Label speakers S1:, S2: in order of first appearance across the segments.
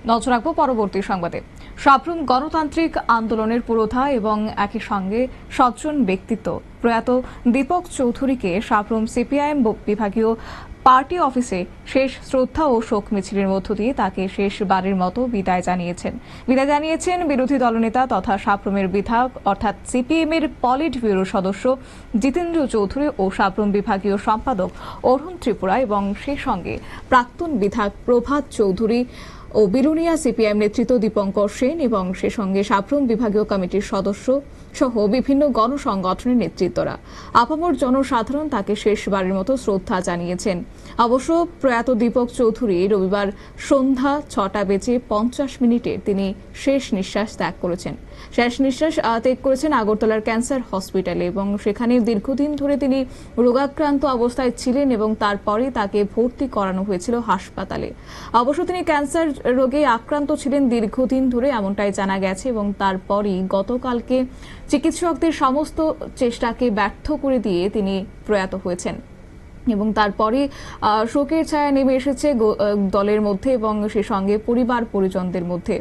S1: নজর রাখবো পরবর্তী সংবাদে। সাপ্রুম গণতান্ত্রিক আন্দোলনের পুরোধা এবং একই সঙ্গে সজ্জন ব্যক্তিত্ব প্রয়াত দীপক চৌধুরীকে সাপ্রুম সিপিআইএম বিভাগীয় পার্টি অফিসে শেষ শ্রদ্ধা ও শোক মিছিলের মধ্য দিয়ে তাকে শেষবারের মতো বিদায় জানিয়েছেন বিরোধী দলনেতা তথা সাপ্রুমের বিধায়ক অর্থাৎ সিপিএম এর পলিট ব্যুরো সদস্য জিতেন্দ্র চৌধুরী ও সাপ্রুম বিভাগীয় সম্পাদক অরুণ ত্রিপুরা এবং সেই সঙ্গে প্রাক্তন বিধায়ক প্রভাত চৌধুরী ও বিরুনিয়া সিপিআইএম নেতৃত্ব দীপঙ্কর সেন এবং সে সঙ্গে সাপ্রুম বিভাগীয় কমিটির সদস্য সহ বিভিন্ন গণসংগঠনের নেতৃত্বরা আপামর জনসাধারণ তাকে শেষবারের মতো শ্রদ্ধা জানিয়েছেন। অবশ্য প্রয়াত দীপক চৌধুরী রবিবার সন্ধ্যা 6:50 তিনি শেষ নিঃশ্বাস ত্যাগ করেছেন আগরতলার ক্যান্সার হসপিটালে এবং সেখানে দীর্ঘদিন ধরে তিনি রোগাক্রান্ত অবস্থায় ছিলেন এবং তারপরে তাকে ভর্তি করানো হয়েছিল হাসপাতালে। অবশ্য তিনি ক্যান্সার রোগে আক্রান্ত ছিলেন দীর্ঘদিন ধরে এমনটাই জানা গেছে এবং তারপরই গতকালকে চিকিৎসকদের সমস্ত চেষ্টাকে ব্যর্থ করে দিয়ে তিনি প্রয়াত হয়েছেন এবং তারপরে শোকের ছায়া নেমে এসেছে দলের মধ্যে এবং সে সঙ্গে পরিবার পরিজনদের মধ্যে।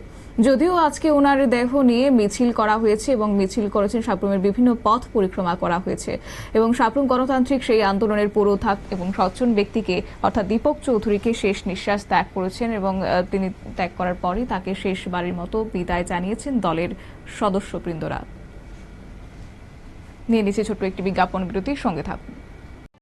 S1: যদিও আজকে ওনার দেহ নিয়ে মিছিল করা হয়েছে এবং মিছিল করেছেন সাপ্রুমের বিভিন্ন পথ পরিক্রমা করা হয়েছে এবং সাপ্রুম গণতান্ত্রিক সেই আন্দোলনের পুরোধা এবং সজ্জন ব্যক্তিকে অর্থাৎ দীপক চৌধুরীকে শেষ নিঃশ্বাস ত্যাগ করেছেন এবং তিনি ত্যাগ করার পরই তাকে শেষবারের মতো বিদায় জানিয়েছেন দলের সদস্যবৃন্দরা। নিয়ে নিচ্ছে ছোট্ট একটি বিজ্ঞাপন বিরতির সঙ্গে থাকুন।